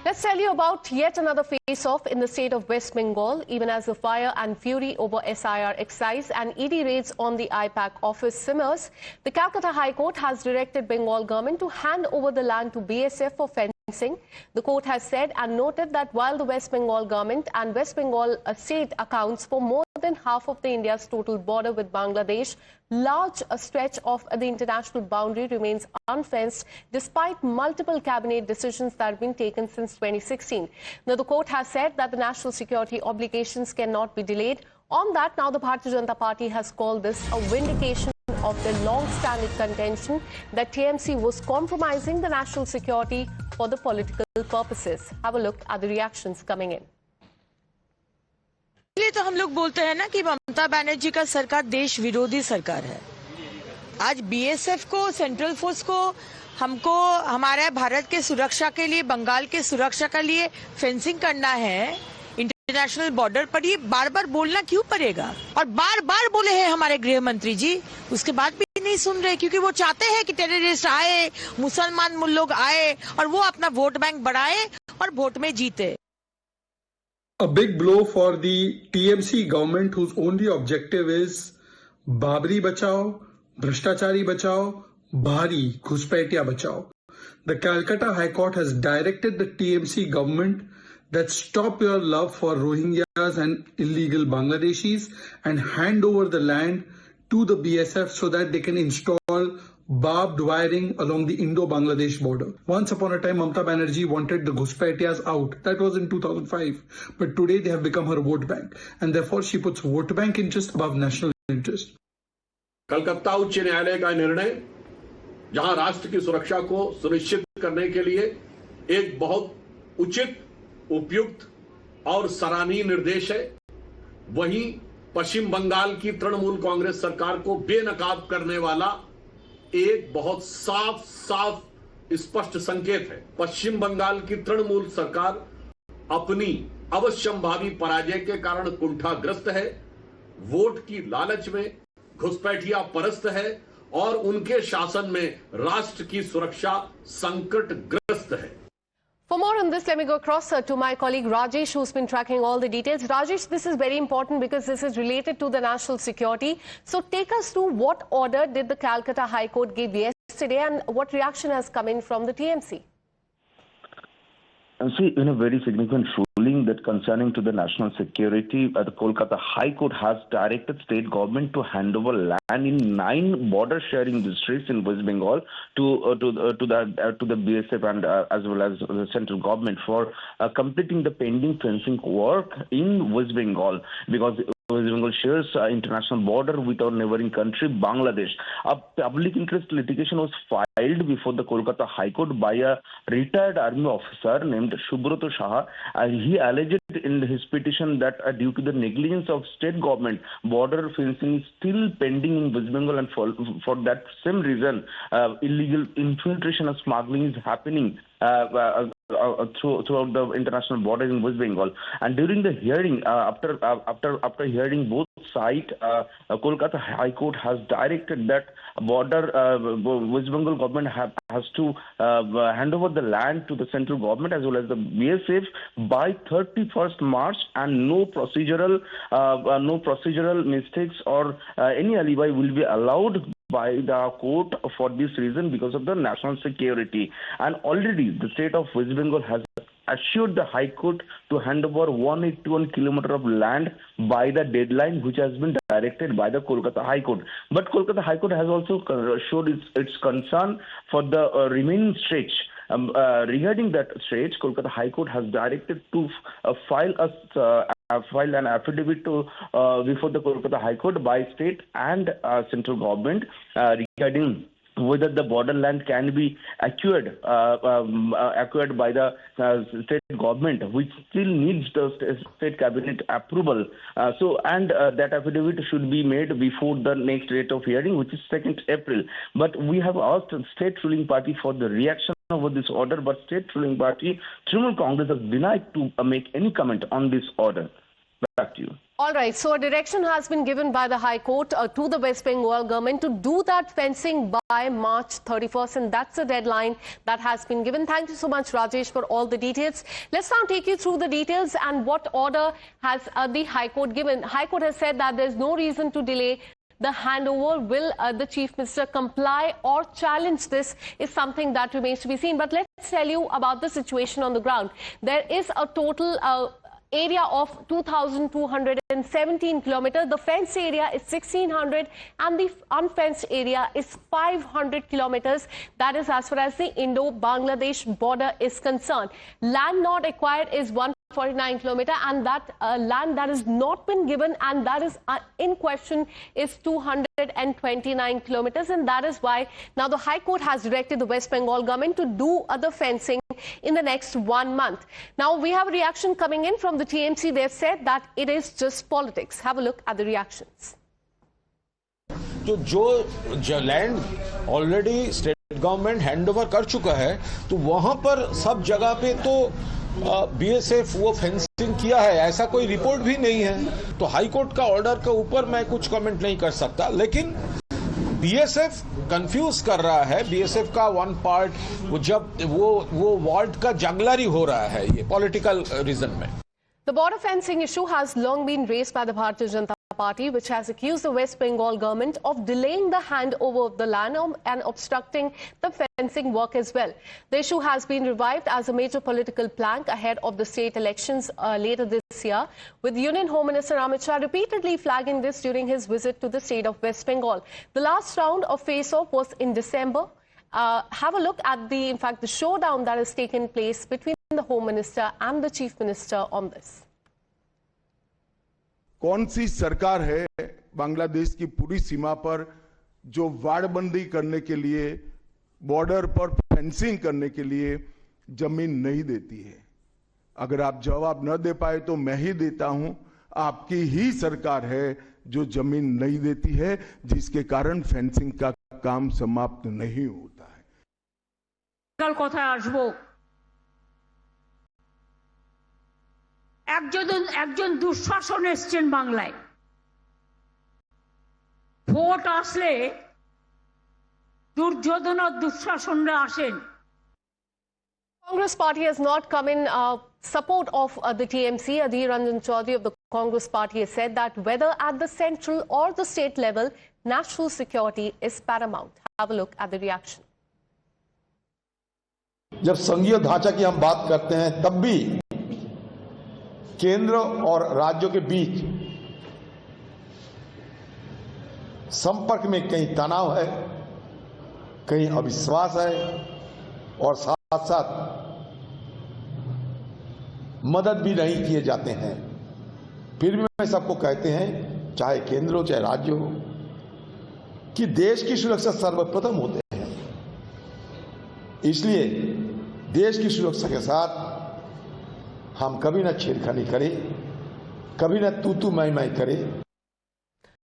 Let's tell you about yet another face-off in the state of West Bengal, even as the fire and fury over SIR excise and ED raids on the IPAC office simmers. The Calcutta High Court has directed Bengal government to hand over the land to BSF for fencing. The court has said and noted that while the West Bengal government and West Bengal state accounts for more than half of the India's total border with Bangladesh, large stretch of the international boundary remains unfenced despite multiple cabinet decisions that have been taken since 2016. Now, the court has said that the national security obligations cannot be delayed. On that, now the Bharatiya Janata Party has called this a vindication of their long-standing contention that TMC was compromising the national security for the political purposes. Have a look at the reactions coming in. इसलिए तो हम लोग बोलते हैं ना कि ममता बनर्जी का सरकार देश विरोधी सरकार है। आज बीएसएफ को, सेंट्रल फोर्स को, हमको हमारे भारत के सुरक्षा के लिए, बंगाल के सुरक्षा के लिए फेंसिंग करना है इंटरनेशनल बॉर्डर पर। ये बार बार बोलना क्यों पड़ेगा? और बार बार बोले हैं हमारे गृह मंत्री जी, उसके बाद भी नहीं सुन रहे, क्योंकि वो चाहते हैं कि टेररिस्ट आए, मुसलमान लोग आए और वो अपना वोट बैंक बढ़ाए और वोट में जीते। A big blow for the TMC government whose only objective is Babri Bachao, Bhrashtachari Bachao, Bhari Ghuspaitiya Bachao. The Calcutta High Court has directed the TMC government that stop your love for Rohingyas and illegal Bangladeshis and hand over the land to the BSF so that they can install barbed wiring along the Indo-Bangladesh border. Once upon a time, Mamata Banerjee wanted the Ghuspaitiyas out. That was in 2005. But today they have become her vote bank. And therefore she puts vote bank interest above national interest. Calcutta उच्च न्यायालय का निर्णय, जहां राष्ट्र की सुरक्षा को सुनिश्चित करने के लिए एक बहुत उचित, उपयुक्त और सराहनीय निर्देश है, वहीं पश्चिम बंगाल की तृणमूल कांग्रेस सरकार को बेनकाब करने वाला एक बहुत साफ स्पष्ट संकेत है। पश्चिम बंगाल की तृणमूल सरकार अपनी अवश्यंभावी पराजय के कारण कुंठाग्रस्त है, वोट की लालच में घुसपैठिया परस्त है और उनके शासन में राष्ट्र की सुरक्षा संकटग्रस्त है। For more on this, let me go across to my colleague Rajesh, who's been tracking all the details. Rajesh, this is very important because this is related to the national security. So take us through what order did the Calcutta High Court give yesterday and what reaction has come in from the TMC? And see, in a very significant ruling that concerning to the national security, the Kolkata High Court has directed state government to hand over land in 9 border sharing districts in West Bengal to the BSF and as well as the central government for completing the pending fencing work in West Bengal, because West Bengal shares international border with our neighboring country, Bangladesh. A public interest litigation was filed before the Kolkata High Court by a retired army officer named Subrata Saha. He alleged in his petition that due to the negligence of state government, border fencing is still pending in West Bengal, and for that same reason, illegal infiltration and smuggling is happening throughout the international border in West Bengal. And during the hearing, after hearing both sides, Kolkata High Court has directed that West Bengal government has to hand over the land to the central government as well as the BSF by 31st March, and no procedural mistakes or any alibi will be allowed by the court for this reason, because of the national security. And already the state of West Bengal has assured the High Court to hand over 181 kilometers of land by the deadline which has been directed by the Kolkata High Court. But Kolkata High Court has also showed its concern for the remaining stretch. Regarding that stretch, Kolkata High Court has directed to file an affidavit before the Kolkata High Court by state and central government regarding whether the borderland can be acquired by the state government, which still needs the state cabinet approval. That affidavit should be made before the next date of hearing, which is 2nd April. But we have asked state ruling party for the reaction over this order, but state ruling party Trinamool Congress has denied to make any comment on this order. Back to you. All right, so a direction has been given by the High Court to the West Bengal government to do that fencing by March 31st, and that's the deadline that has been given. Thank you so much, Rajesh, for all the details. Let's now take you through the details and what order has the High Court given. High Court has said that there's no reason to delay the handover. Will the Chief Minister comply or challenge this is something that remains to be seen. But let's tell you about the situation on the ground. There is a total area of 2,217 kilometers. The fenced area is 1,600 and the unfenced area is 500 kilometers. That is as far as the Indo-Bangladesh border is concerned. Land not acquired is 149 kilometers, and that land that has not been given and that is in question is 229 kilometers, and that is why now the High Court has directed the West Bengal government to do other fencing in the next 1 month. Now we have a reaction coming in from the TMC. They've said that it is just politics. Have a look at the reactions. तो जो land already state government handover कर चुका है, तो वहां पर सब जगह पे तो बीएसएफ वो फेंसिंग किया है, ऐसा कोई रिपोर्ट भी नहीं है। तो हाई कोर्ट का ऑर्डर के ऊपर मैं कुछ कमेंट नहीं कर सकता, लेकिन बीएसएफ कंफ्यूज कर रहा है। बीएसएफ का वन पार्ट जब वो वार्ड का जंगलारी हो रहा है, ये पॉलिटिकल रीजन में। The border fencing issue has long been raised by the Bharatiya Janata Party, which has accused the West Bengal government of delaying the handover of the land and obstructing the fencing work as well. The issue has been revived as a major political plank ahead of the state elections later this year, with Union Home Minister Amit Shah repeatedly flagging this during his visit to the state of West Bengal. The last round of face-off was in December. Have a look at in fact, the showdown that has taken place between the Home Minister and the Chief Minister on this. कौन सी सरकार है बांग्लादेश की पूरी सीमा पर जो वाड़बंदी करने के लिए, बॉर्डर पर फेंसिंग करने के लिए जमीन नहीं देती है? अगर आप जवाब न दे पाए तो मैं ही देता हूं। आपकी ही सरकार है जो जमीन नहीं देती है, जिसके कारण फेंसिंग का काम समाप्त नहीं होता है। कल कोথায় আসবো, একজন দুঃশাসন এসেছেন বাংলায়। ভোট আসলে দুর্যোধন আর দুঃশাসনরা আসেন। Congress party has not come in support of the TMC. Adhir Ranjan Chaudhary of the Congress party has said that whether at the central or the state level, national security is paramount. Have a look at the reaction. जब संघीय ढांचा की हम बात करते हैं, तब भी केंद्र और राज्यों के बीच संपर्क में कहीं तनाव है, कहीं अविश्वास है, और साथ साथ मदद भी नहीं किए जाते हैं। फिर भी मैं सबको कहते हैं, चाहे केंद्र हो चाहे राज्य हो, कि देश की सुरक्षा सर्वप्रथम होते हैं। इसलिए देश की सुरक्षा के साथ हम कभी ना छेड़खानी करें, कभी ना तू मैं करें।